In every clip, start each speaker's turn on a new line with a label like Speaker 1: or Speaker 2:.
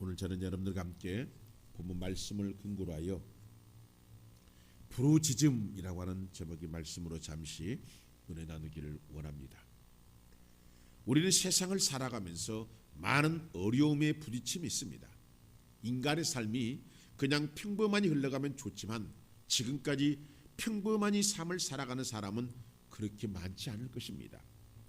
Speaker 1: 오늘 저는 여러분들과 함께 본문 말씀을 근거로 하여 부르짖음이라고 하는 제목의 말씀으로 잠시 은혜 나누기를 원합니다. 우리는 세상을 살아가면서 많은 어려움에 부딪힘이 있습니다. 인간의 삶이 그냥 평범하니 흘러가면 좋지만 지금까지 평범하니 삶을 살아가는 사람은 그렇게 많지 않을 것입니다.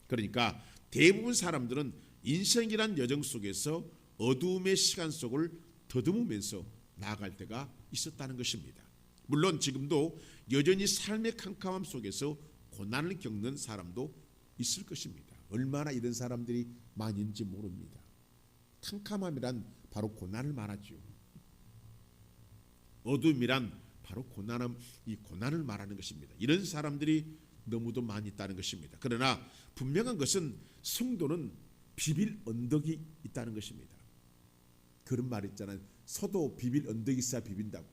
Speaker 1: 그러니까 대부분 사람들은 인생이란 여정 속에서 어두움의 시간 속을 더듬으면서 나아갈 때가 있었다는 것입니다. 물론 지금도 여전히 삶의 캄캄함 속에서 고난을 겪는 사람도 있을 것입니다. 얼마나 이런 사람들이 많은지 모릅니다. 캄캄함이란 바로 고난을 말하죠. 어둠이란 바로 이 고난을 말하는 것입니다. 이런 사람들이 너무도 많이 있다는 것입니다. 그러나 분명한 것은 성도는 비빌 언덕이 있다는 것입니다. 그런 말 있잖아요. 서도 비빌 언덕이 있어야 비빈다고.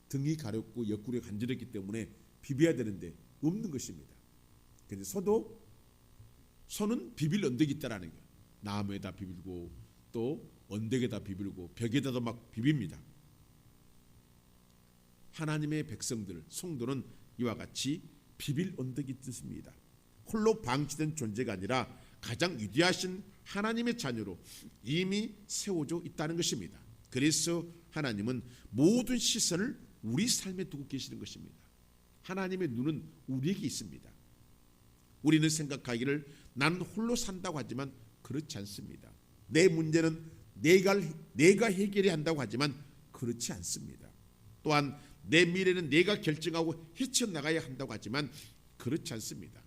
Speaker 1: 등이 가렵고 옆구리가 간지럽기 때문에 비벼야 되는데 없는 것입니다. 그런데 서는 비빌 언덕이 있다라는 거예요. 나무에다 비빌고 또 언덕에다 비빌고 벽에다도 막 비빕니다. 하나님의 백성들, 성도는 이와 같이 비빌 언덕이 있습니다. 홀로 방치된 존재가 아니라 가장 위대하신 하나님의 자녀로 이미 세워져 있다는 것입니다. 그래서 하나님은 모든 시선을 우리 삶에 두고 계시는 것입니다. 하나님의 눈은 우리에게 있습니다. 우리는 생각하기를 나는 홀로 산다고 하지만 그렇지 않습니다. 내 문제는 내가 해결해야 한다고 하지만 그렇지 않습니다. 또한 내 미래는 내가 결정하고 헤쳐나가야 한다고 하지만 그렇지 않습니다.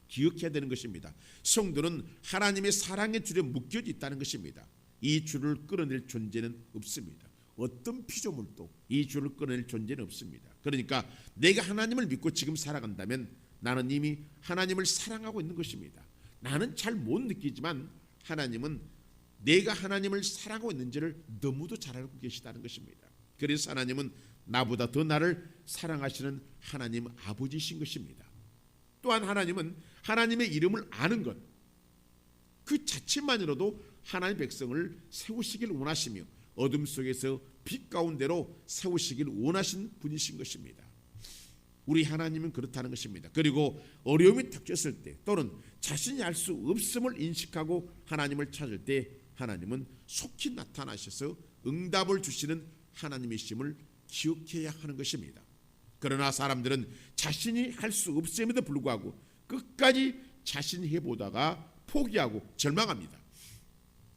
Speaker 1: 기억해야 되는 것입니다. 성도는 하나님의 사랑의 줄에 묶여져 있다는 것입니다. 이 줄을 끌어낼 존재는 없습니다. 어떤 피조물도 이 줄을 끌어낼 존재는 없습니다. 그러니까 내가 하나님을 믿고 지금 살아간다면 나는 이미 하나님을 사랑하고 있는 것입니다. 나는 잘 못 느끼지만 하나님은 내가 하나님을 사랑하고 있는지를 너무도 잘 알고 계시다는 것입니다. 그래서 하나님은 나보다 더 나를 사랑하시는 하나님 아버지이신 것입니다. 또한 하나님은 하나님의 이름을 아는 것, 그 자체만으로도 하나님의 백성을 세우시길 원하시며 어둠 속에서 빛 가운데로 세우시길 원하신 분이신 것입니다. 우리 하나님은 그렇다는 것입니다. 그리고 어려움이 닥쳤을 때 또는 자신이 알 수 없음을 인식하고 하나님을 찾을 때 하나님은 속히 나타나셔서 응답을 주시는 하나님이심을 기억해야 하는 것입니다. 그러나 사람들은 자신이 할 수 없음에도 불구하고 끝까지 자신이 해보다가 포기하고 절망합니다.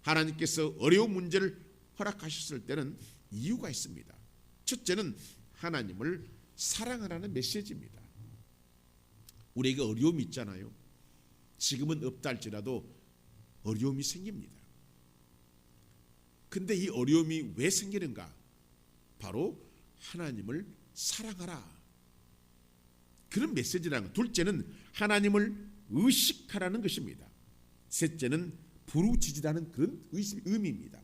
Speaker 1: 하나님께서 어려운 문제를 허락하셨을 때는 이유가 있습니다. 첫째는 하나님을 사랑하라는 메시지입니다. 우리에게 어려움이 있잖아요. 지금은 없다 할지라도 어려움이 생깁니다. 근데 이 어려움이 왜 생기는가? 바로 하나님을 사랑하라. 그런 메시지라는 것. 둘째는 하나님을 의식하라는 것입니다. 셋째는 부르짖으라는 그런 의미입니다.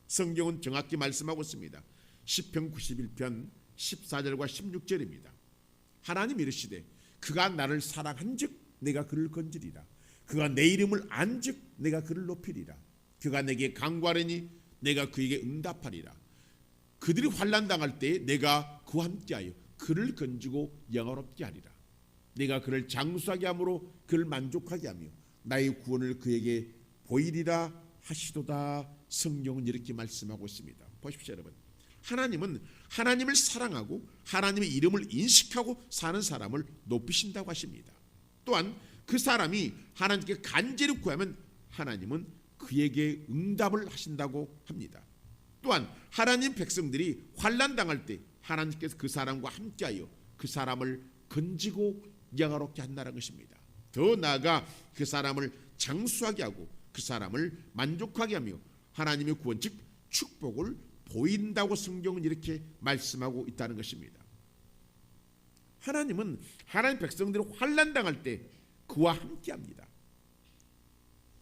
Speaker 1: 성경은 정확히 말씀하고 있습니다. 시편 91편 14절과 16절입니다. 하나님 이르시되 그가 나를 사랑한즉 내가 그를 건지리라. 그가 내 이름을 안즉 내가 그를 높이리라. 그가 내게 간구하려니 내가 그에게 응답하리라. 그들이 환난당할 때 내가 그와 함께하여 그를 건지고 영화롭게 하리라. 내가 그를 장수하게 함으로 그를 만족하게 하며 나의 구원을 그에게 보이리라 하시도다. 성경은 이렇게 말씀하고 있습니다. 보십시오 여러분. 하나님은 하나님을 사랑하고 하나님의 이름을 인식하고 사는 사람을 높이신다고 하십니다. 또한 그 사람이 하나님께 간절히 구하면 하나님은 그에게 응답을 하신다고 합니다. 또한 하나님 백성들이 환난당할 때 하나님께서 그 사람과 함께하여 그 사람을 건지고 영화롭게 한다는 것입니다. 더 나아가 그 사람을 장수하게 하고 그 사람을 만족하게 하며 하나님의 구원 즉 축복을 보인다고 성경은 이렇게 말씀하고 있다는 것입니다. 하나님은 하나님 백성들이 환난당할 때 그와 함께합니다.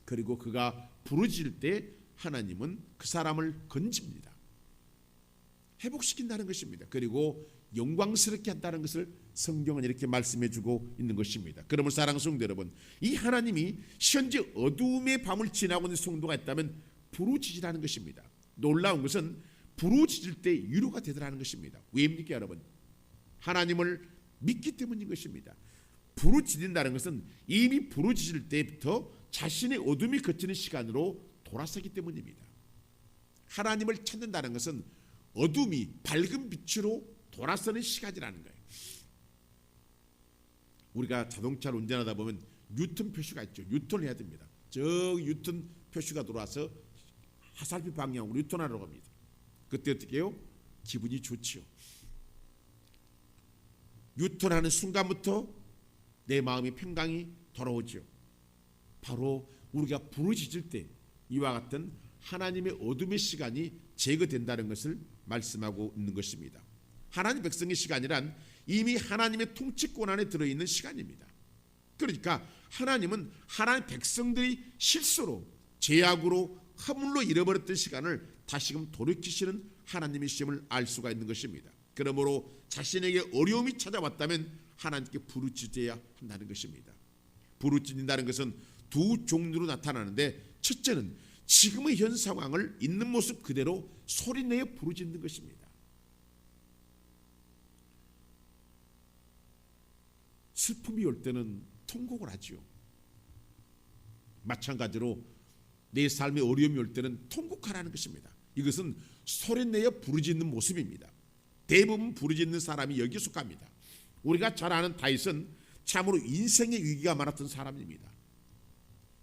Speaker 1: 그리고 그가 부르짖을 때 하나님은 그 사람을 건집니다. 회복시킨다는 것입니다. 그리고 영광스럽게 한다는 것을 성경은 이렇게 말씀해주고 있는 것입니다. 그러므로 사랑하는 성도 여러분, 이 하나님이 현재 어두움의 밤을 지나고 있는 성도가 있다면 부르짖으라는 것입니다. 놀라운 것은 부르짖을 때 위로가 되더라는 것입니다. 왜입니까 여러분? 하나님을 믿기 때문인 것입니다. 부르짖는다는 것은 이미 부르짖을 때부터 자신의 어둠이 걷히는 시간으로 돌아서기 때문입니다. 하나님을 찾는다는 것은 어둠이 밝은 빛으로 돌아서는 시간이라는 거예요. 우리가 자동차를 운전하다 보면 유턴 표시가 있죠. 유턴을 해야 됩니다. 저 유턴 표시가 들어와서 화살표 방향으로 유턴하러 갑니다. 그때 어떻게 해요? 기분이 좋지요. 유턴하는 순간부터 내 마음이 평강이 돌아오죠. 바로 우리가 부르짖을 때 이와 같은 하나님의 어둠의 시간이 제거된다는 것을 말씀하고 있는 것입니다. 하나님 백성의 시간이란 이미 하나님의 통치권 안에 들어있는 시간입니다. 그러니까 하나님은 하나님 백성들이 실수로 죄악으로 허물로 잃어버렸던 시간을 다시금 돌이키시는 하나님의 시험을 알 수가 있는 것입니다. 그러므로 자신에게 어려움이 찾아왔다면 하나님께 부르짖어야 한다는 것입니다. 부르짖는다는 것은 두 종류로 나타나는데, 첫째는 지금의 현 상황을 있는 모습 그대로 소리내어 부르짖는 것입니다. 슬픔이 올 때는 통곡을 하지요. 마찬가지로 내 삶에 어려움이 올 때는 통곡하라는 것입니다. 이것은 소리내어 부르짖는 모습입니다. 대부분 부르짖는 사람이 여기에 속합니다. 우리가 잘 아는 다윗은 참으로 인생의 위기가 많았던 사람입니다.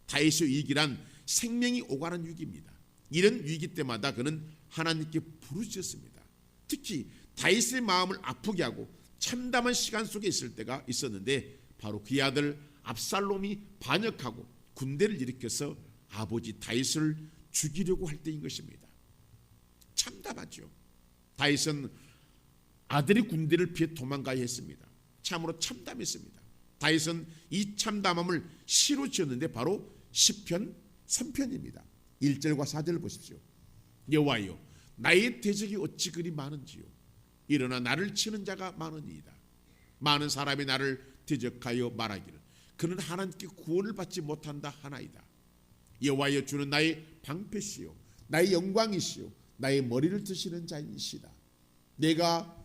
Speaker 1: 다윗의 위기란 생명이 오가는 위기입니다. 이런 위기 때마다 그는 하나님께 부르짖었습니다. 특히 다윗의 마음을 아프게 하고 참담한 시간 속에 있을 때가 있었는데, 바로 그의 아들 압살롬이 반역하고 군대를 일으켜서 아버지 다윗을 죽이려고 할 때인 것입니다. 참담하죠. 다윗은 아들이 군대를 피해 도망가야 했습니다. 참으로 참담했습니다. 다윗은 이 참담함을 시로 지었는데 바로 시편 3편입니다. 1절과 4절을 보십시오. 여호와여, 나의 대적이 어찌 그리 많은지요. 일어나 나를 치는 자가 많으니이다. 많은 사람이 나를 대적하여 말하기를 그는 하나님께 구원을 받지 못한다 하나이다. 여호와여, 주는 나의 방패시요 나의 영광이시요 나의 머리를 드시는 자이시다. 내가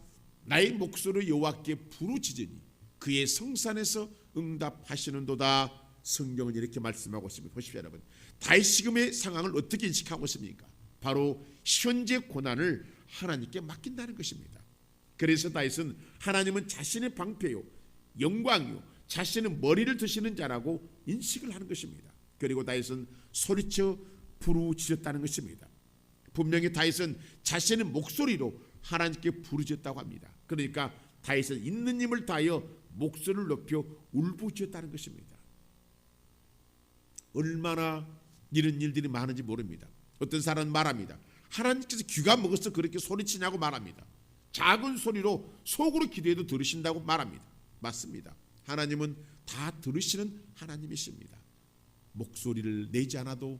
Speaker 1: 나의 목소리로 여호와께 부르짖으니 그의 성산에서 응답하시는도다. 성경은 이렇게 말씀하고 있습니다. 보십시오 여러분. 다윗이 지금의 상황을 어떻게 인식하고 있습니까? 바로 현재 고난을 하나님께 맡긴다는 것입니다. 그래서 다윗은 하나님은 자신의 방패요 영광이요 자신의 머리를 드시는 자라고 인식을 하는 것입니다. 그리고 다윗은 소리쳐 부르짖었다는 것입니다. 분명히 다윗은 자신의 목소리로 하나님께 부르짖었다고 합니다. 그러니까 다윗은 있는 힘을 다하여 목소리를 높여 울부짖었다는 것입니다. 얼마나 이런 일들이 많은지 모릅니다. 어떤 사람은 말합니다. 하나님께서 귀가 먹어서 그렇게 소리치냐고 말합니다. 작은 소리로 속으로 기도해도 들으신다고 말합니다. 맞습니다. 하나님은 다 들으시는 하나님이십니다. 목소리를 내지 않아도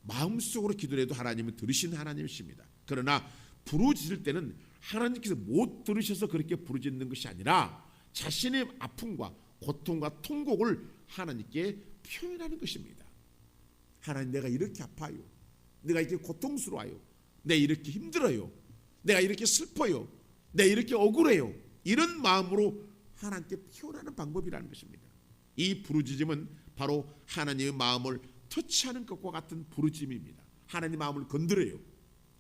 Speaker 1: 마음속으로 기도를 해도 하나님은 들으시는 하나님이십니다. 그러나 부르짖을 때는 하나님께서 못 들으셔서 그렇게 부르짖는 것이 아니라 자신의 아픔과 고통과 통곡을 하나님께 표현하는 것입니다. 하나님, 내가 이렇게 아파요. 내가 이렇게 고통스러워요. 내가 이렇게 힘들어요. 내가 이렇게 슬퍼요. 내가 이렇게 억울해요. 이런 마음으로 하나님께 표현하는 방법이라는 것입니다. 이 부르짖음은 바로 하나님의 마음을 터치하는 것과 같은 부르짖음입니다. 하나님 마음을 건드려요.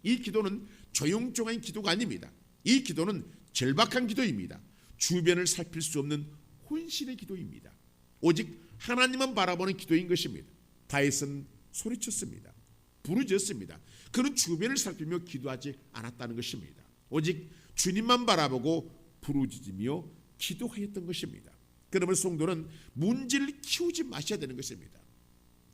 Speaker 1: 이 기도는 조용조용한 기도가 아닙니다. 이 기도는 절박한 기도입니다. 주변을 살필 수 없는 혼신의 기도입니다. 오직 하나님만 바라보는 기도인 것입니다. 다윗은 소리쳤습니다. 부르짖었습니다. 그는 주변을 살피며 기도하지 않았다는 것입니다. 오직 주님만 바라보고 부르짖으며 기도하였던 것입니다. 그러면 성도는 문제를 키우지 마셔야 되는 것입니다.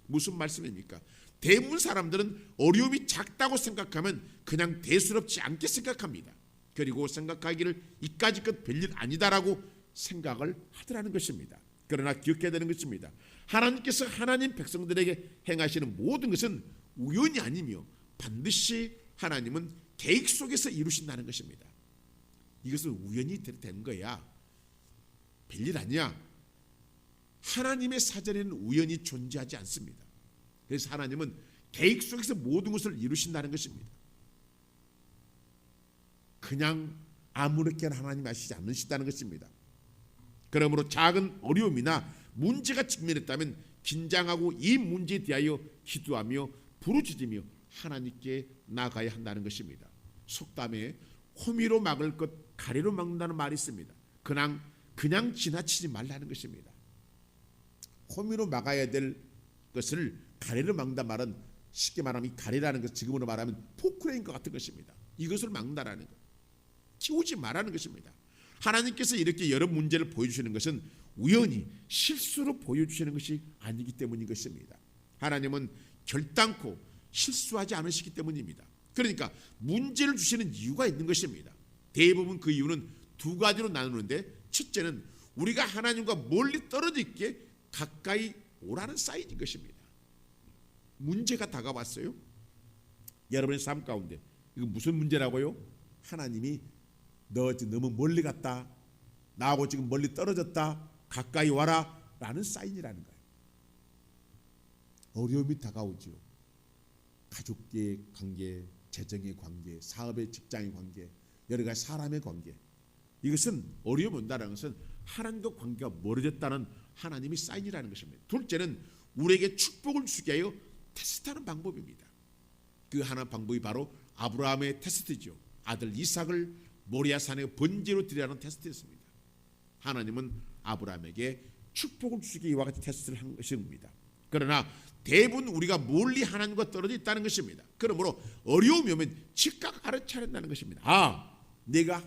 Speaker 1: 무슨 말씀입니까? 대부분 사람들은 어려움이 작다고 생각하면 그냥 대수롭지 않게 생각합니다. 그리고 생각하기를 이까짓 별일 아니다라고 생각을 하더라는 것입니다. 그러나 기억해야 되는 것입니다. 하나님께서 하나님 백성들에게 행하시는 모든 것은 우연이 아니며 반드시 하나님은 계획 속에서 이루신다는 것입니다. 이것은 우연히 된 거야. 별일 아니야. 하나님의 사전에는 우연이 존재하지 않습니다. 그래서 하나님은 계획 속에서 모든 것을 이루신다는 것입니다. 그냥 아무렇게나 하나님 하시지 않으시다는 것입니다. 그러므로 작은 어려움이나 문제가 직면했다면 긴장하고 이 문제에 대하여 기도하며 부르짖으며 하나님께 나가야 한다는 것입니다. 속담에 호미로 막을 것 가래로 막는다는 말이 있습니다. 그냥 지나치지 말라는 것입니다. 호미로 막아야 될 것을 가래로 막는다 말은 쉽게 말하면 이 가래라는 것, 지금으로 말하면 포크레인 것 같은 것입니다. 이것을 막는다라는 것, 키우지 말라는 것입니다. 하나님께서 이렇게 여러 문제를 보여주시는 것은 우연히 실수로 보여주시는 것이 아니기 때문인 것입니다. 하나님은 결단코 실수하지 않으시기 때문입니다. 그러니까 문제를 주시는 이유가 있는 것입니다. 대부분 그 이유는 두 가지로 나누는데, 첫째는 우리가 하나님과 멀리 떨어져 있기에 가까이 오라는 사인인 것입니다. 문제가 다가왔어요. 여러분의 삶 가운데 이거 무슨 문제라고요? 하나님이 너 지금 너무 멀리 갔다, 나하고 지금 멀리 떨어졌다, 가까이 와라 라는 사인이라는 거예요. 어려움이 다가오죠. 가족의 관계, 재정의 관계, 사업의, 직장의 관계, 여러 가지 사람의 관계. 이것은 어려움이 온다는 것은 하나님과 관계가 멀어졌다는 하나님의 사인이라는 것입니다. 둘째는 우리에게 축복을 주게 하여 테스트하는 방법입니다. 그 하나 방법이 바로 아브라함의 테스트죠. 아들 이삭을 모리아산의 번제로 드리라는 테스트였습니다. 하나님은 아브라함에게 축복을 주시기 이와 같이 테스트를 한 것입니다. 그러나 대부분 우리가 멀리 하나님과 떨어져 있다는 것입니다. 그러므로 어려움이 오면 즉각 알아차린다는 것입니다. 내가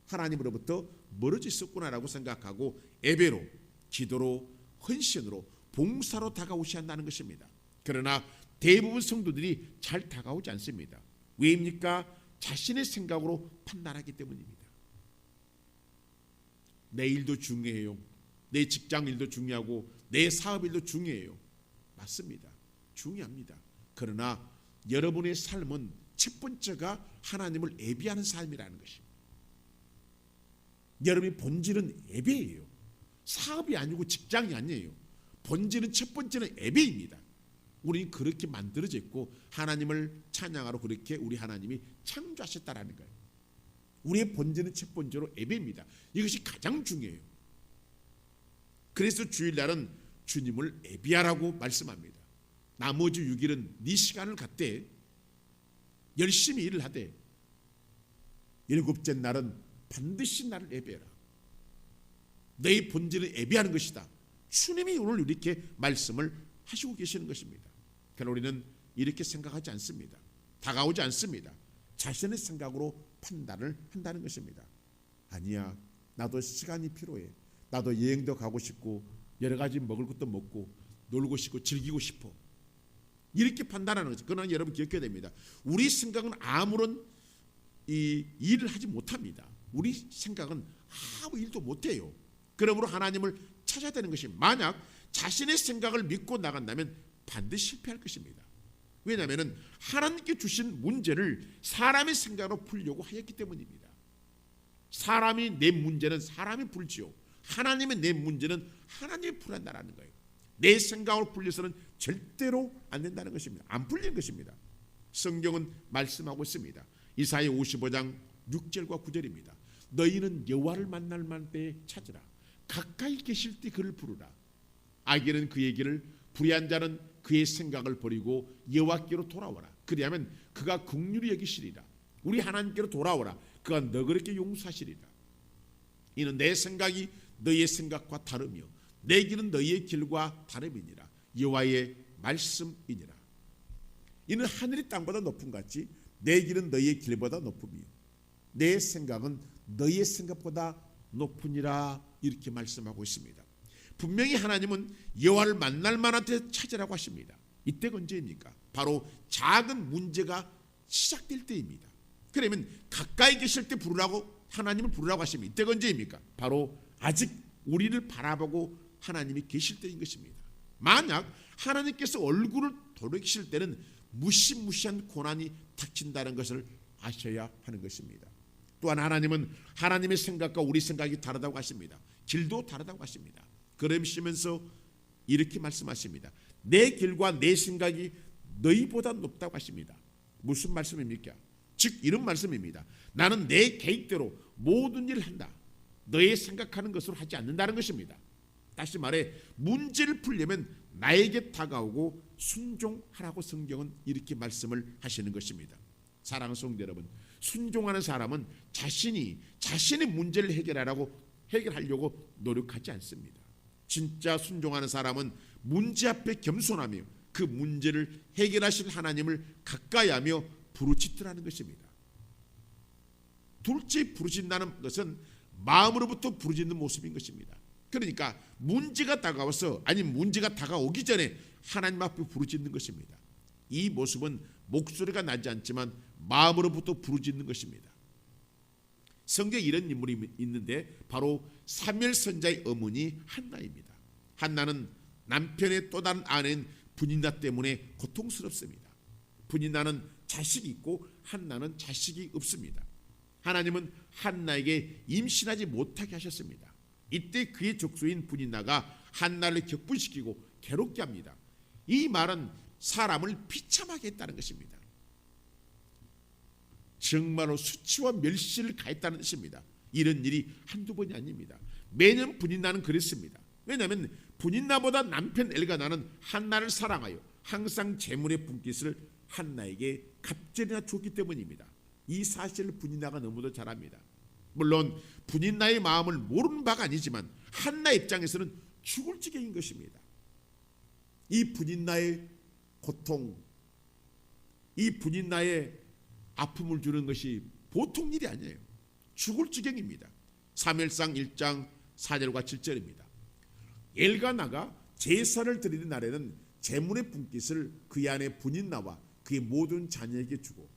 Speaker 1: 하나님으로부터 멀어져 있었구나라고 생각하고 예배로, 기도로, 헌신으로, 봉사로 다가오셔야 한다는 것입니다. 그러나 대부분 성도들이 잘 다가오지 않습니다. 왜입니까? 자신의 생각으로 판단하기 때문입니다. 내 일도 중요해요. 내 직장 일도 중요하고 내 사업 일도 중요해요. 맞습니다. 중요합니다. 그러나 여러분의 삶은 첫 번째가 하나님을 예배하는 삶이라는 것입니다. 여러분의 본질은 예배예요. 사업이 아니고 직장이 아니에요. 본질은 첫 번째는 예배입니다. 우리는 그렇게 만들어져 있고 하나님을 찬양하러 그렇게 우리 하나님이 창조하셨다라는 거예요. 우리의 본질은 첫 번째로 예배입니다. 이것이 가장 중요해요. 그래서 주일날은 주님을 예배하라고 말씀합니다. 나머지 6일은 네 시간을 갖되 열심히 일을 하되 일곱째 날은 반드시 나를 예배해라. 너의 본질은 예배하는 것이다. 주님이 오늘 이렇게 말씀을 하시고 계시는 것입니다. 그러나 우리는 이렇게 생각하지 않습니다. 다가오지 않습니다. 자신의 생각으로 판단을 한다는 것입니다. 아니야, 나도 시간이 필요해. 나도 여행도 가고 싶고 여러 가지 먹을 것도 먹고 놀고 싶고 즐기고 싶어. 이렇게 판단하는 거죠. 그러나 여러분 기억해야 됩니다. 우리 생각은 아무런 일을 하지 못합니다. 우리 생각은 아무 일도 못해요. 그러므로 하나님을 찾아야 되는 것입니다. 만약 자신의 생각을 믿고 나간다면 반드시 실패할 것입니다. 왜냐하면 하나님께 주신 문제를 사람의 생각으로 풀려고 하였기 때문입니다. 사람이 내 문제는 사람이 풀지요. 하나님의 내 문제는 하나님이 풀한다라는 거예요. 내 생각으로 풀려서는 절대로 안 된다는 것입니다. 안 풀린 것입니다. 성경은 말씀하고 있습니다. 이사야 55장 6절과 9절입니다. 너희는 여호와를 만날 만때 찾으라. 가까이 계실 때 그를 부르라. 악인은 그의 길을, 불의한 자는 그의 생각을 버리고 여호와께로 돌아와라. 그리하면 그가 긍휼히 여기시리라. 우리 하나님께로 돌아오라. 그가 너그럽게 용서하시리라. 이는 내 생각이 너희의 생각과 다르며 내 길은 너희의 길과 다름이니라. 여호와의 말씀이니라. 이는 하늘이 땅보다 높은 같이 내 길은 너희의 길보다 높으며 내 생각은 너희의 생각보다 높으니라. 이렇게 말씀하고 있습니다. 분명히 하나님은 여호와를 만날 만한 때 찾으라고 하십니다. 이때가 언제입니까? 바로 작은 문제가 시작될 때입니다. 그러면 가까이 계실 때 부르라고, 하나님을 부르라고 하십니다. 이때가 언제입니까? 바로 아직 우리를 바라보고 하나님이 계실 때인 것입니다. 만약 하나님께서 얼굴을 돌이키실 때는 무시무시한 고난이 닥친다는 것을 아셔야 하는 것입니다. 또한 하나님은 하나님의 생각과 우리 생각이 다르다고 하십니다. 길도 다르다고 하십니다. 그러시면서 이렇게 말씀하십니다. 내 길과 내 생각이 너희보다 높다고 하십니다. 무슨 말씀입니까? 즉 이런 말씀입니다. 나는 내 계획대로 모든 일을 한다. 너의 생각하는 것으로 하지 않는다는 것입니다. 다시 말해 문제를 풀려면 나에게 다가오고 순종하라고 성경은 이렇게 말씀을 하시는 것입니다. 사랑하는 성도 여러분, 순종하는 사람은 자신의 문제를 해결하려고 노력하지 않습니다. 진짜 순종하는 사람은 문제 앞에 겸손하며 그 문제를 해결하실 하나님을 가까이하며 부르짖더라는 것입니다. 둘째, 부르짖는다는 것은 마음으로부터 부르짖는 모습인 것입니다. 그러니까 문제가 다가와서 문제가 다가오기 전에 하나님 앞에 부르짖는 것입니다. 이 모습은 목소리가 나지 않지만 마음으로부터 부르짖는 것입니다. 성경에 이런 인물이 있는데 바로 사무엘 선지자의 어머니 한나입니다. 한나는 남편의 또 다른 아내인 분인나 때문에 고통스럽습니다. 분인나는 자식이 있고 한나는 자식이 없습니다. 하나님은 한나에게 임신하지 못하게 하셨습니다. 이때 그의 족수인 분인나가 한나를 격분시키고 괴롭게 합니다. 이 말은 사람을 비참하게 했다는 것입니다. 정말로 수치와 멸시를 가했다는 뜻입니다. 이런 일이 한두 번이 아닙니다. 매년 분인나는 그랬습니다. 왜냐하면 분인나보다 남편 엘가나는 한나를 사랑하여 항상 재물의 분깃을 한나에게 갑절이나 줬기 때문입니다. 이 사실을 분인나가 너무도 잘 압니다. 물론 분인나의 마음을 모르는 바가 아니지만 한나 입장에서는 죽을 지경인 것입니다. 이 분인나의 고통, 이 분인나의 아픔을 주는 것이 보통 일이 아니에요. 죽을 지경입니다. 사무엘상 1장 4절과 7절입니다. 엘가나가 제사를 드리는 날에는 제물의 분깃을 그의 아내 분인나와 그의 모든 자녀에게 주고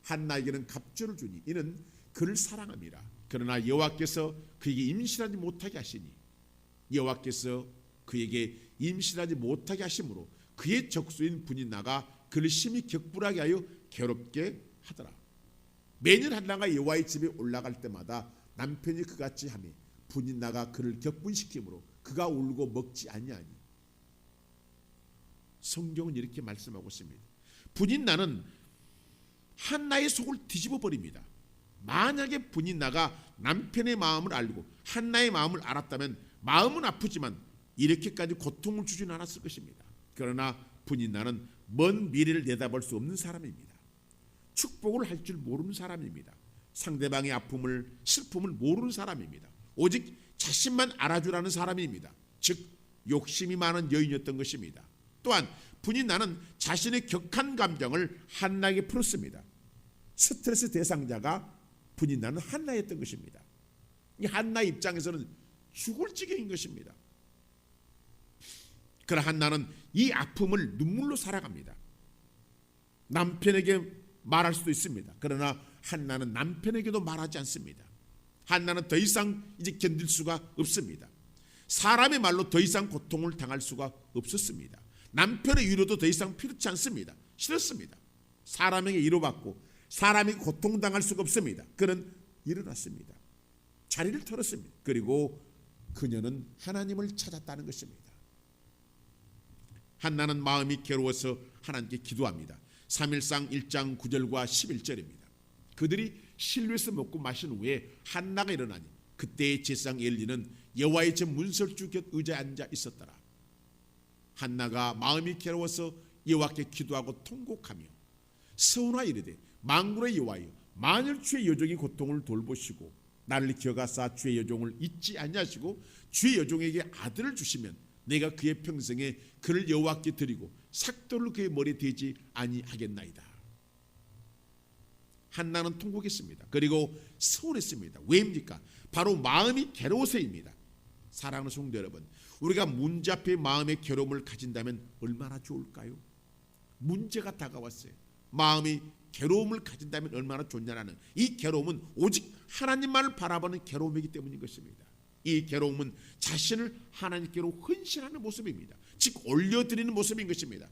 Speaker 1: 한나에게는 갑절을 주니 이는 그를 사랑합니다. 그러나 여호와께서 그에게 임신하지 못하게 하시니 여호와께서 그에게 임신하지 못하게 하심으로 그의 적수인 분인나가 그를 심히 격분하게 하여 괴롭게 하더라. 매년 한나가 여호와의 집에 올라갈 때마다 남편이 그같이 하며 분인나가 그를 격분시키므로 그가 울고 먹지 아니하니. 성경은 이렇게 말씀하고 있습니다. 분인나는 한나의 속을 뒤집어 버립니다. 만약에 분인나가 남편의 마음을 알고 한나의 마음을 알았다면 마음은 아프지만 이렇게까지 고통을 주지는 않았을 것입니다. 그러나 분인나는 먼 미래를 내다볼 수 없는 사람입니다. 축복을 할 줄 모르는 사람입니다. 상대방의 아픔을 슬픔을 모르는 사람입니다. 오직 자신만 알아주라는 사람입니다. 즉 욕심이 많은 여인이었던 것입니다. 또한 분인나는 자신의 격한 감정을 한나에게 풀었습니다. 스트레스 대상자가 분인나는 한나였던 것입니다. 이 한나 입장에서는 죽을 지경인 것입니다. 그러나 한나는 이 아픔을 눈물로 살아갑니다. 남편에게 말할 수도 있습니다. 그러나 한나는 남편에게도 말하지 않습니다. 한나는 더 이상 이제 견딜 수가 없습니다. 사람의 말로 더 이상 고통을 당할 수가 없었습니다. 남편의 위로도 더 이상 필요치 않습니다. 싫었습니다. 사람에게 위로받고 사람에게 고통당할 수가 없습니다. 그는 일어났습니다. 자리를 털었습니다. 그리고 그녀는 하나님을 찾았다는 것입니다. 한나는 마음이 괴로워서 하나님께 기도합니다. 사무엘상 1장 9절과 11절입니다. 그들이 실로에서 먹고 마신 후에 한나가 일어나니 그때의 제사장 엘리는 여호와의 전 문설주 곁 의자에 앉아 있었더라. 한나가 마음이 괴로워서 여호와께 기도하고 통곡하며 서운하 이르되 만군의 여호와여 만일 주의 여종의 고통을 돌보시고 나를 기억하사 주의 여종을 잊지 아니하시고 주의 여종에게 아들을 주시면 내가 그의 평생에 그를 여호와께 드리고 삭도를 그의 머리에 대지 아니하겠나이다. 한나는 통곡했습니다. 그리고 서운했습니다. 왜입니까? 바로 마음이 괴로워서입니다. 사랑하는 성도 여러분, 우리가 문제 앞에 마음의 괴로움을 가진다면 얼마나 좋을까요? 문제가 다가왔어요. 마음이 괴로움을 가진다면 얼마나 좋냐라는 이 괴로움은 오직 하나님만을 바라보는 괴로움이기 때문인 것입니다. 이 괴로움은 자신을 하나님께로 헌신하는 모습입니다. 즉 올려드리는 모습인 것입니다.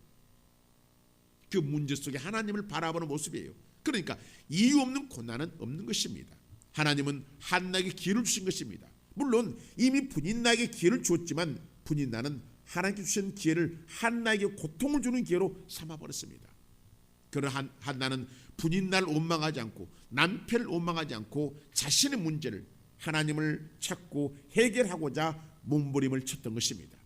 Speaker 1: 그 문제 속에 하나님을 바라보는 모습이에요. 그러니까 이유 없는 고난은 없는 것입니다. 하나님은 한나에게 기회를 주신 것입니다. 물론 이미 분인나에게 기회를 줬지만 분인나는 하나님께 주신 기회를 한나에게 고통을 주는 기회로 삼아버렸습니다. 그러나 한나는 분인 날 원망하지 않고 남편을 원망하지 않고 자신의 문제를 하나님을 찾고 해결하고자 몸부림을 쳤던 것입니다.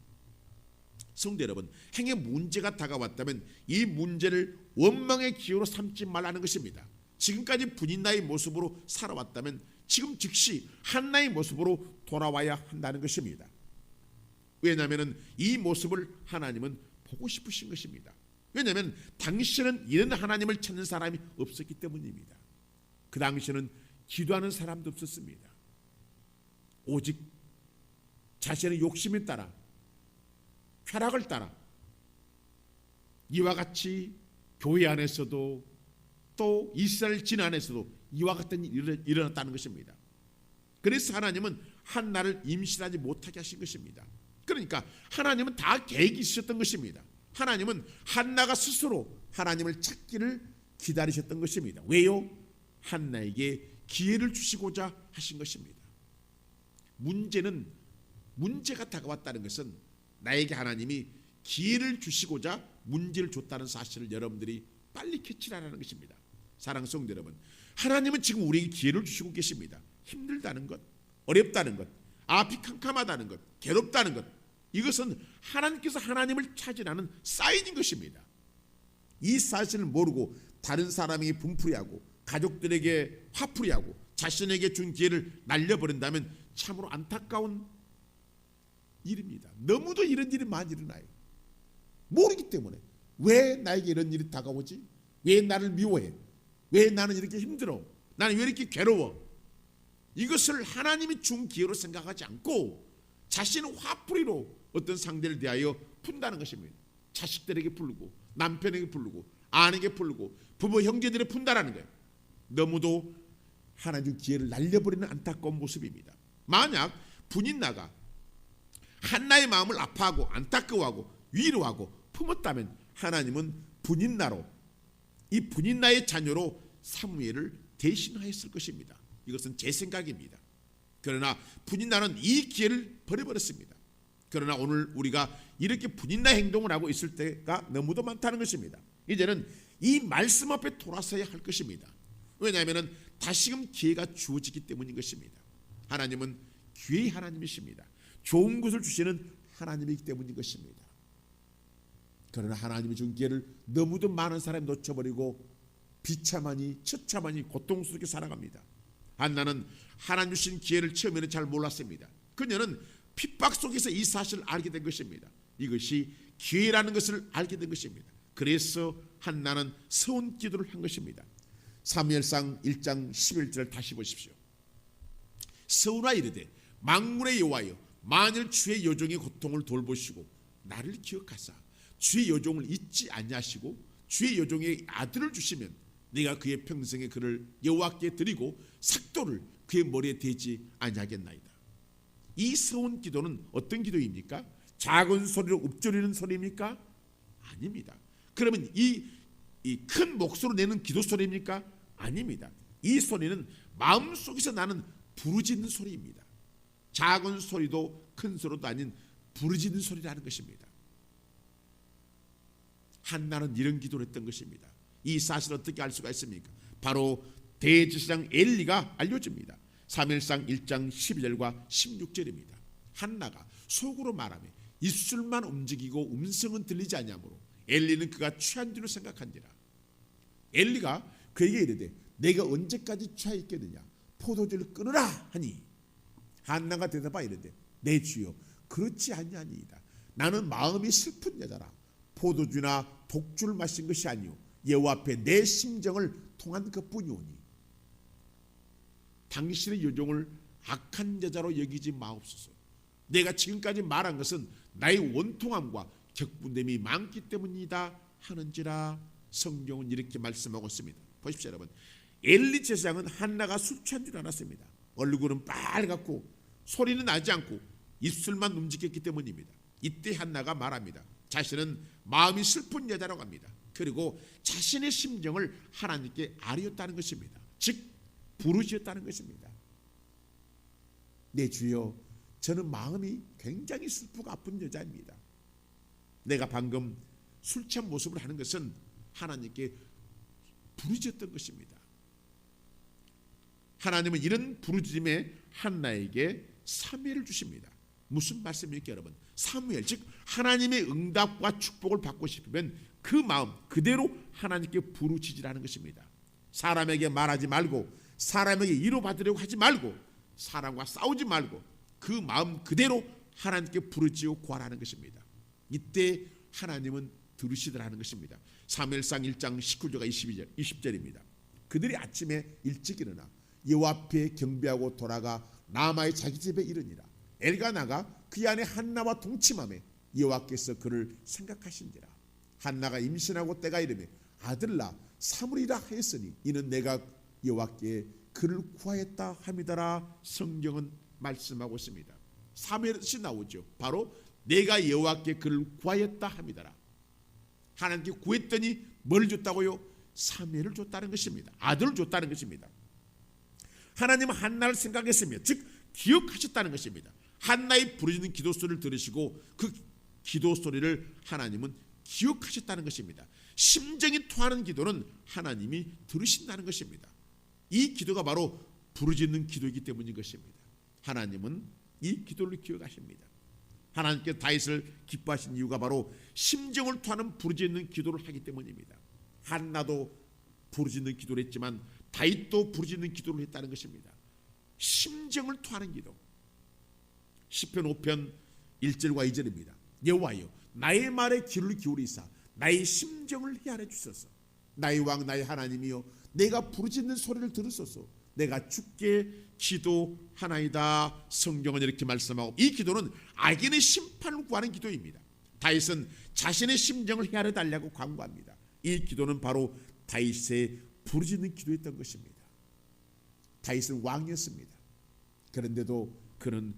Speaker 1: 성도 여러분, 행에 문제가 다가왔다면 이 문제를 원망의 기회로 삼지 말라는 것입니다. 지금까지 분인나의 모습으로 살아왔다면 지금 즉시 한나의 모습으로 돌아와야 한다는 것입니다. 왜냐하면 이 모습을 하나님은 보고 싶으신 것입니다. 왜냐하면 당시에는 이런 하나님을 찾는 사람이 없었기 때문입니다. 그 당시에는 기도하는 사람도 없었습니다. 오직 자신의 욕심에 따라 쾌락을 따라 이와 같이 교회 안에서도 또 이스라엘 진 안에서도 이와 같은 일이 일어났다는 것입니다. 그래서 하나님은 한나를 임신하지 못하게 하신 것입니다. 그러니까 하나님은 다 계획이 있으셨던 것입니다. 하나님은 한나가 스스로 하나님을 찾기를 기다리셨던 것입니다. 왜요? 한나에게 기회를 주시고자 하신 것입니다. 문제가 다가왔다는 것은 나에게 하나님이 기회를 주시고자 문제를 줬다는 사실을 여러분들이 빨리 캐치하라는 것입니다. 사랑하는 성도 여러분, 하나님은 지금 우리에게 기회를 주시고 계십니다. 힘들다는 것, 어렵다는 것, 앞이 캄캄하다는 것, 괴롭다는 것, 이것은 하나님께서 하나님을 찾으라는 사인인 것입니다. 이 사실을 모르고 다른 사람에게 분풀이하고 가족들에게 화풀이하고 자신에게 준 기회를 날려버린다면 참으로 안타까운 일입니다. 너무도 이런 일이 많이 일어나요. 모르기 때문에 왜 나에게 이런 일이 다가오지? 왜 나를 미워해? 왜 나는 이렇게 힘들어? 나는 왜 이렇게 괴로워? 이것을 하나님이 준 기회로 생각하지 않고 자신의 화풀이로 어떤 상대를 대하여 푼다는 것입니다. 자식들에게 풀고 남편에게 풀고 아내에게 풀고 부모 형제들에 푼다라는 거예요. 너무도 하나님 기회를 날려버리는 안타까운 모습입니다. 만약 분인나가 한나의 마음을 아파하고 안타까워하고 위로하고 품었다면 하나님은 분인나로 이 분인나의 자녀로 사무엘을 대신하였을 것입니다. 이것은 제 생각입니다. 그러나 분인나는 이 기회를 버려버렸습니다. 그러나 오늘 우리가 이렇게 분인나 행동을 하고 있을 때가 너무도 많다는 것입니다. 이제는 이 말씀 앞에 돌아서야 할 것입니다. 왜냐하면 다시금 기회가 주어지기 때문인 것입니다. 하나님은 기회의 하나님이십니다. 좋은 것을 주시는 하나님이기 때문인 것입니다. 그러나 하나님이 준 기회를 너무도 많은 사람이 놓쳐버리고 비참하니 처참하니 고통스럽게 살아갑니다. 한나는 하나님 주신 기회를 처음에는 잘 몰랐습니다. 그녀는 핍박 속에서 이 사실을 알게 된 것입니다. 이것이 기회라는 것을 알게 된 것입니다. 그래서 한나는 서운 기도를 한 것입니다. 사무엘상 1장 11절을 다시 보십시오. 서운하 이르되 만군의 여호와여, 만일 주의 여종의 고통을 돌보시고 나를 기억하사 주의 여종을 잊지 아니하시고 주의 여종의 아들을 주시면 내가 그의 평생에 그를 여호와께 드리고 삭도를 그의 머리에 대지 아니하겠나이다. 이 서운 기도는 어떤 기도입니까? 작은 소리로 읊조리는 소리입니까? 아닙니다. 그러면 이 큰 목소리로 내는 기도 소리입니까? 아닙니다. 이 소리는 마음속에서 나는 부르짖는 소리입니다. 작은 소리도 큰 소리도 아닌 부르짖는 소리라는 것입니다. 한나는 이런 기도를 했던 것입니다. 이 사실을 어떻게 알 수가 있습니까? 바로 대제사장 엘리가 알려줍니다. 사무엘상 1장 12절과 16절입니다. 한나가 속으로 말하며 입술만 움직이고 음성은 들리지 아니하므로 엘리는 그가 취한 줄로 생각한지라. 엘리가 그에게 이르되 내가 언제까지 취하 있겠느냐? 포도주를 끊으라 하니 한나가 대답하여 이르되 내 주여 그렇지 아니하니이다. 나는 마음이 슬픈 여자라. 포도주나 독주를 마신 것이 아니오 여호와 앞에 내 심정을 통한 것뿐이오니 당신의 여종을 악한 여자로 여기지 마옵소서. 내가 지금까지 말한 것은 나의 원통함과 격분됨이 많기 때문이다 하는지라. 성경은 이렇게 말씀하고 있습니다. 보십시오 여러분. 엘리 제사장은 한나가 술 취한 줄 알았습니다. 얼굴은 빨갛고 소리는 나지 않고 입술만 움직였기 때문입니다. 이때 한나가 말합니다. 자신은 마음이 슬픈 여자라고 합니다. 그리고 자신의 심정을 하나님께 아뢰었다는 것입니다. 즉 부르짖었다는 것입니다. 내 주여, 저는 마음이 굉장히 슬프고 아픈 여자입니다. 내가 방금 술 취한 모습을 하는 것은 하나님께 부르짖었던 것입니다. 하나님은 이런 부르짖음에 한나에게 사무엘을 주십니다. 무슨 말씀입니까 여러분? 사무엘, 즉 하나님의 응답과 축복을 받고 싶으면 그 마음 그대로 하나님께 부르짖으라는 것입니다. 사람에게 말하지 말고, 사람에게 위로받으려고 하지 말고, 사람과 싸우지 말고 그 마음 그대로 하나님께 부르짖고 구하라는 것입니다. 이때 하나님은 들으시더라는 것입니다. 사무엘상 1장 19절과 20절입니다. 그들이 아침에 일찍 일어나 여호와 앞에 경배하고 돌아가 라마의 자기 집에 이르니라. 엘가나가 그 안에 한나와 동침하며 여호와께서 그를 생각하신지라. 한나가 임신하고 때가 이르매 아들라 사무리라 하였으니 이는 내가 여호와께 그를 구하였다 함이더라. 성경은 말씀하고 있습니다. 사무엘이 나오죠. 바로 내가 여호와께 그를 구하였다 함이더라. 하나님께 구했더니 뭘 줬다고요? 사무엘을 줬다는 것입니다. 아들을 줬다는 것입니다. 하나님은 한나를 생각했으며 즉 기억하셨다는 것입니다. 한나의 부르짖는 기도 소리를 들으시고 그 기도 소리를 하나님은 기억하셨다는 것입니다. 심정이 토하는 기도는 하나님이 들으신다는 것입니다. 이 기도가 바로 부르짖는 기도이기 때문인 것입니다. 하나님은 이 기도를 기억하십니다. 하나님께 다윗을 기뻐하신 이유가 바로 심정을 토하는 부르짖는 기도를 하기 때문입니다. 한나도 부르짖는 기도를 했지만 다윗도 부르짖는 기도를 했다는 것입니다. 심정을 토하는 기도. 시편 5편 1절과 2절입니다. 여호와여 나의 말에 귀를 기울이사 나의 심정을 헤아려 주소서. 나의 왕 나의 하나님이여 내가 부르짖는 소리를 들으소서. 내가 주께 기도하나이다. 성경은 이렇게 말씀하고 이 기도는 악인의 심판을 구하는 기도입니다. 다윗은 자신의 심정을 헤아려 달라고 간구합니다. 이 기도는 바로 다윗의 부르짖는 기도였던 것입니다. 다윗은 왕이었습니다. 그런데도 그는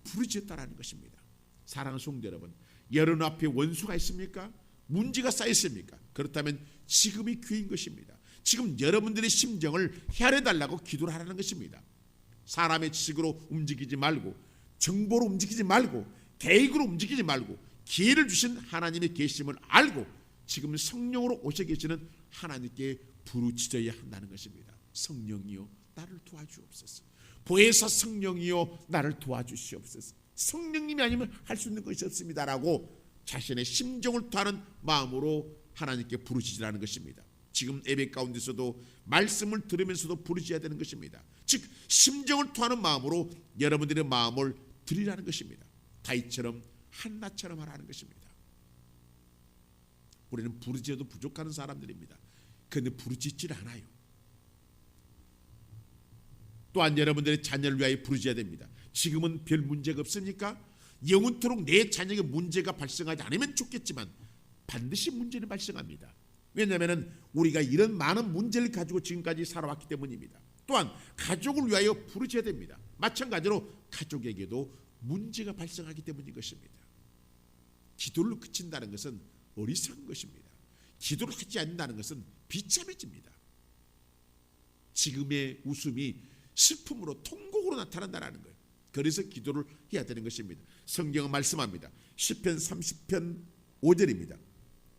Speaker 1: 부르짖었다라는 것입니다. 사랑하는 성도 여러분, 여러분 앞에 원수가 있습니까? 문제가 쌓여 있습니까? 그렇다면 지금이 기회인 것입니다. 지금 여러분들의 심정을 헤아려 달라고 기도를 하라는 것입니다. 사람의 지식으로 움직이지 말고, 정보로 움직이지 말고, 계획으로 움직이지 말고 기회를 주신 하나님의 계심을 알고 지금 성령으로 오셔 계시는 하나님께 부르짖어야 한다는 것입니다. 성령이여 나를 도와주옵소서. 보혜사 성령이여 나를 도와주시옵소서. 성령님이 아니면 할 수 있는 것이 없습니다라고 자신의 심정을 토하는 마음으로 하나님께 부르짖으라는 것입니다. 지금 예배 가운데서도 말씀을 들으면서도 부르짖어야 되는 것입니다. 즉 심정을 토하는 마음으로 여러분들의 마음을 드리라는 것입니다. 다윗처럼 한나처럼 하라는 것입니다. 우리는 부르짖어도 부족한 사람들입니다. 그런데 부르짖질 않아요. 또한 여러분들의 자녀를 위하여 부르짖어야 됩니다. 지금은 별 문제가 없습니까? 영원토록 내 자녀에게 문제가 발생하지 않으면 좋겠지만 반드시 문제는 발생합니다. 왜냐하면 우리가 이런 많은 문제를 가지고 지금까지 살아왔기 때문입니다. 또한 가족을 위하여 부르짖어야 됩니다. 마찬가지로 가족에게도 문제가 발생하기 때문인 것입니다. 기도를 그친다는 것은 어리석은 것입니다. 기도를 하지 않는다는 것은 비참해집니다. 지금의 웃음이 슬픔으로 통곡으로 나타난다는 거예요. 그래서 기도를 해야 되는 것입니다. 성경은 말씀합니다. 시편 30편 5절입니다.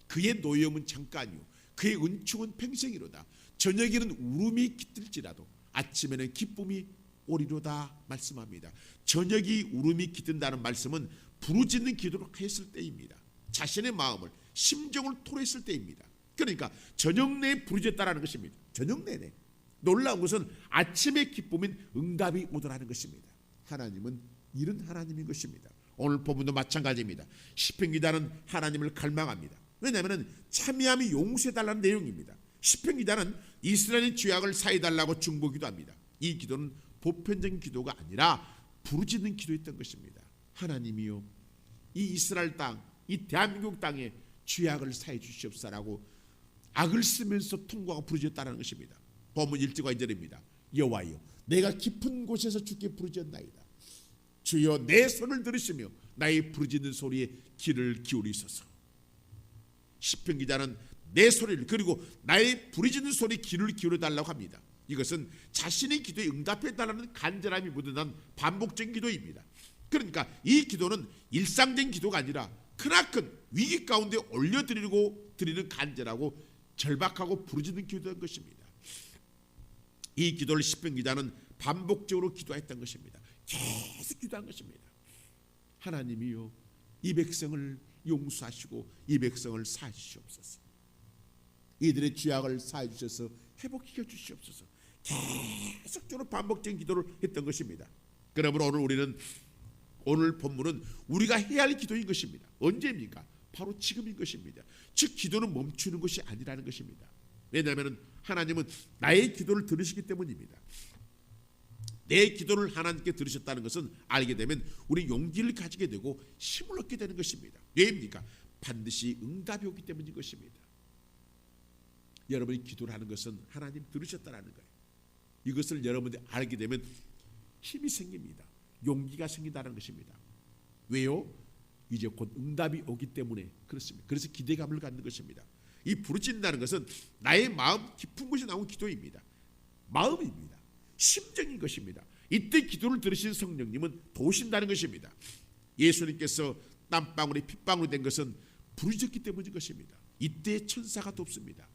Speaker 1: 그의 노염은 잠깐이요 그의 은총은 평생이로다. 저녁에는 울음이 깃들지라도 아침에는 기쁨이 오리로다 말씀합니다. 저녁이 울음이 깃든다는 말씀은 부르짖는 기도를 했을 때입니다. 자신의 마음을 심정을 토로했을 때입니다. 그러니까 저녁 내에 부르짖었다라는 것입니다. 저녁 내내. 놀라운 것은 아침의 기쁨인 응답이 오더라는 것입니다. 하나님은 이런 하나님인 것입니다. 오늘 본문도 마찬가지입니다. 시편 기자는 하나님을 갈망합니다. 왜냐하면 참여함이 용서해달라는 내용입니다. 시편 기자는 이스라엘의 죄악을 사해달라고 중보기도 합니다. 이 기도는 보편적인 기도가 아니라 부르짖는 기도였던 것입니다. 하나님이요 이 이스라엘 땅, 이 대한민국 땅에 죄악을 사해 주시옵소서라고 악을 쓰면서 통곡하고 부르짖었다는 것입니다. 본문 1절과 2절입니다. 여호와여 내가 깊은 곳에서 주께 부르짖었나이다. 주여 내 손을 들으시며 나의 부르짖는 소리에 귀를 기울이소서. 시편 기자는 내 소리를 그리고 나의 부르짖는 소리에 귀를 기울여달라고 합니다. 이것은 자신의 기도에 응답해달라는 간절함이 묻어난 반복적인 기도입니다. 그러니까 이 기도는 일상적인 기도가 아니라 크나큰 위기 가운데 올려드리고 드리는 간절하고 절박하고 부르짖는 기도인 것입니다. 이 기도를 시편 기자는 반복적으로 기도했던 것입니다. 계속 기도한 것입니다. 하나님이여, 이 백성을 용서하시고 이 백성을 사하시옵소서. 이들의 죄악을 사해 주셔서 회복시켜 주시옵소서. 계속적으로 반복적인 기도를 했던 것입니다. 그러므로 오늘 본문은 우리가 해야 할 기도인 것입니다. 언제입니까? 바로 지금인 것입니다. 즉 기도는 멈추는 것이 아니라는 것입니다. 왜냐하면 하나님은 나의 기도를 들으시기 때문입니다. 내 기도를 하나님께 들으셨다는 것은 알게 되면 우리 용기를 가지게 되고 힘을 얻게 되는 것입니다. 왜입니까? 반드시 응답이 오기 때문인 것입니다. 여러분이 기도를 하는 것은 하나님 들으셨다는 거예요. 이것을 여러분들이 알게 되면 힘이 생깁니다. 용기가 생긴다는 것입니다. 왜요? 이제 곧 응답이 오기 때문에 그렇습니다. 그래서 기대감을 갖는 것입니다. 이 부르짖는다는 것은 나의 마음 깊은 곳에 나온 기도입니다. 마음입니다. 심정인 것입니다. 이때 기도를 들으신 성령님은 도우신다는 것입니다. 예수님께서 땀방울이 핏방울이 된 것은 부르짖었기 때문인 것입니다. 이때 천사가 돕습니다.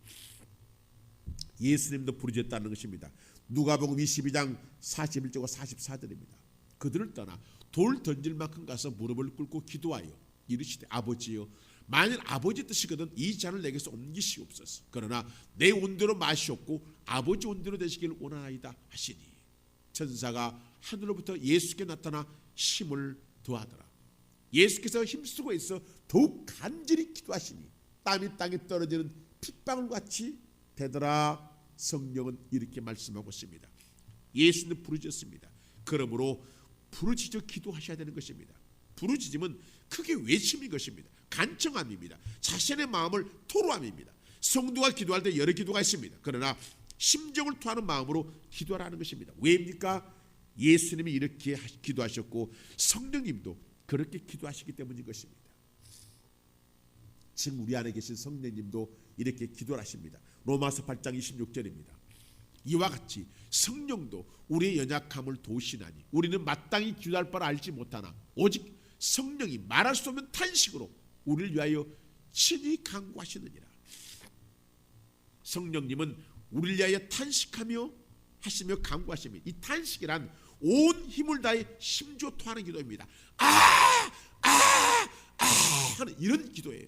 Speaker 1: 예수님도 부르짖었다는 것입니다. 누가복음 22장 41절과 44절입니다. 그들을 떠나 돌 던질 만큼 가서 무릎을 꿇고 기도하여 이르시되 아버지여, 만일 아버지 뜻이거든 이 잔을 내게서 옮기시옵소서. 그러나 내 온대로 마시옵고 아버지 온대로 되시기를 원하나이다 하시니 천사가 하늘로부터 예수께 나타나 힘을 더하더라. 예수께서 힘쓰고 있어 더욱 간절히 기도하시니 땀이 땅에 떨어지는 핏방울같이 되더라. 성령은 이렇게 말씀하고 있습니다. 예수는 부르짖었습니다. 그러므로 부르짖어 기도하셔야 되는 것입니다. 부르짖음은 크게 외침인 것입니다. 간청함입니다. 자신의 마음을 토로함입니다. 성도가 기도할 때 여러 기도가 있습니다. 그러나 심정을 토하는 마음으로 기도하라는 것입니다. 왜입니까? 예수님이 이렇게 기도하셨고 성령님도 그렇게 기도하시기 때문인 것입니다. 지금 우리 안에 계신 성령님도 이렇게 기도를 하십니다. 로마서 8장 26절입니다. 이와 같이 성령도 우리의 연약함을 도우시나니 우리는 마땅히 기도할 바를 알지 못하나 오직 성령이 말할 수 없는 탄식으로 우리를 위하여 친히 간구하시느니라. 성령님은 우리를 위하여 탄식하며 하시며 간구하시며, 이 탄식이란 온 힘을 다해 심주어 토하는 기도입니다. 하는 이런 기도예요.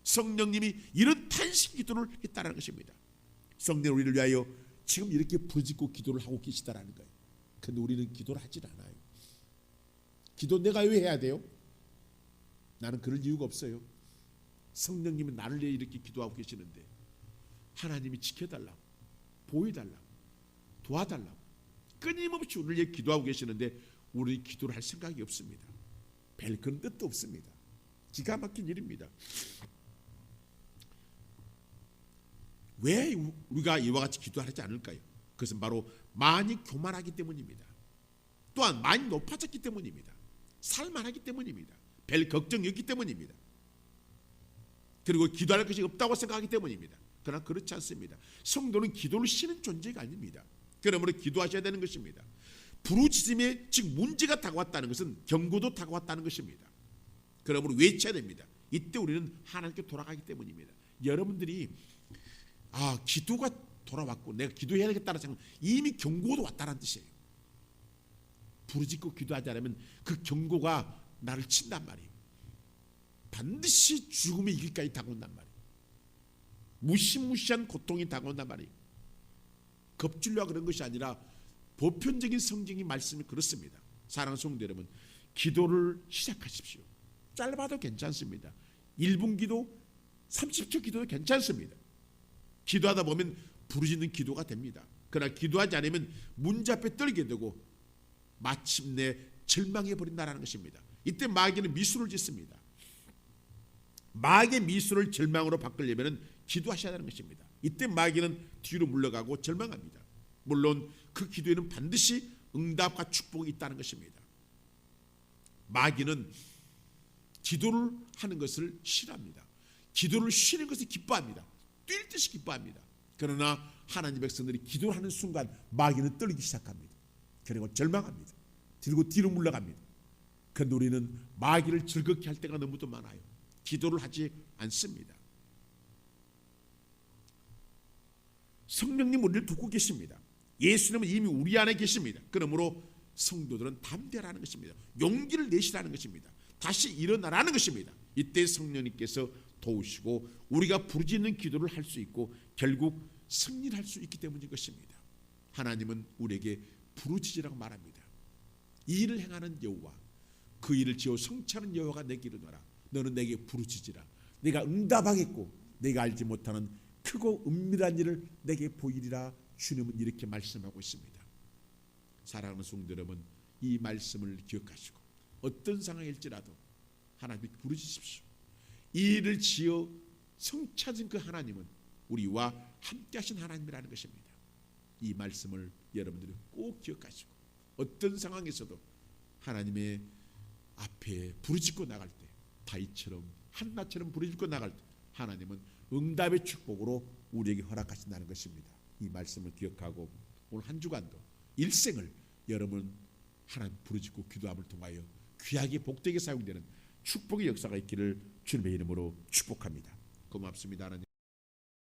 Speaker 1: 성령님이 이런 탄식 기도를 했다는 것입니다. 성령 우리를 위하여 지금 이렇게 부르짖고 기도를 하고 계시다라는 거예요. 그런데 우리는 기도를 하질 않아요. 기도 내가 왜 해야 돼요? 나는 그럴 이유가 없어요. 성령님은 나를 위해 이렇게 기도하고 계시는데 하나님이 지켜달라고, 보호해달라고, 도와달라고 끊임없이 우리를 위해 기도하고 계시는데 우리 기도를 할 생각이 없습니다. 별 그런 뜻도 없습니다. 기가 막힌 일입니다. 왜 우리가 이와 같이 기도하지 않을까요? 그것은 바로 많이 교만하기 때문입니다. 또한 많이 높아졌기 때문입니다. 살만하기 때문입니다. 별 걱정이 없기 때문입니다. 그리고 기도할 것이 없다고 생각하기 때문입니다. 그러나 그렇지 않습니다. 성도는 기도를 쉬는 존재가 아닙니다. 그러므로 기도하셔야 되는 것입니다. 부르짖음에 즉 문제가 다가왔다는 것은 경고도 다가왔다는 것입니다. 그러므로 외쳐야 됩니다. 이때 우리는 하나님께 돌아가기 때문입니다. 여러분들이 기도가 돌아왔고 내가 기도해야 되겠다는 생각, 이미 경고도 왔다는 뜻이에요. 부르짖고 기도하지 않으면 그 경고가 나를 친단 말이에요. 반드시 죽음의 일까지 다가온단 말이에요. 무시무시한 고통이 다가온단 말이에요. 겁주려고 그런 것이 아니라 보편적인 성경이 말씀이 그렇습니다. 사랑하는 성도 여러분, 기도를 시작하십시오. 짧아도 괜찮습니다. 1분 기도, 30초 기도도 괜찮습니다. 기도하다 보면 부르짖는 기도가 됩니다. 그러나 기도하지 않으면 문제 앞에 떨게 되고 마침내 절망해버린다는 것입니다. 이때 마귀는 미술을 짓습니다. 마귀의 미술을 절망으로 바꾸려면 기도하셔야 하는 것입니다. 이때 마귀는 뒤로 물러가고 절망합니다. 물론 그 기도에는 반드시 응답과 축복이 있다는 것입니다. 마귀는 기도를 하는 것을 싫어합니다. 기도를 쉬는 것을 기뻐합니다. 뛸 듯이 기뻐합니다. 그러나 하나님 백성들이 기도를 하는 순간 마귀는 떨기 시작합니다. 그리고 절망합니다. 그리고 뒤로 물러갑니다. 그런데 우리는 마귀를 즐겁게 할 때가 너무도 많아요. 기도를 하지 않습니다. 성령님 우리를 돕고 계십니다. 예수님은 이미 우리 안에 계십니다. 그러므로 성도들은 담대라는 것입니다. 용기를 내시라는 것입니다. 다시 일어나라는 것입니다. 이때 성령님께서 도우시고 우리가 부르짖는 기도를 할 수 있고 결국 승리할 수 있기 때문인 것입니다. 하나님은 우리에게 부르짖으라고 말합니다. 이 일을 행하는 여호와, 그 일을 지어 성취하는 여호와가 내게 이르노라. 너는 내게 부르짖으라. 내가 응답하겠고 내가 알지 못하는 크고 은밀한 일을 내게 보이리라. 주님은 이렇게 말씀하고 있습니다. 사랑하는 성도 여러분, 이 말씀을 기억하시고 어떤 상황일지라도 하나님께 부르짖으십시오. 이 일을 지어 성취하신 그 하나님은 우리와 함께 하신 하나님이라는 것입니다. 이 말씀을 여러분들이 꼭 기억하시고 어떤 상황에서도 하나님의 앞에 부르짖고 나갈 때, 다윗처럼 한나처럼 부르짖고 나갈 때 하나님은 응답의 축복으로 우리에게 허락하신다는 것입니다. 이 말씀을 기억하고 오늘 한 주간도 일생을 여러분 하나님 부르짖고 기도함을 통하여 귀하게 복되게 사용되는 축복의 역사가 있기를 주님의 이름으로 축복합니다. 고맙습니다. 하나님.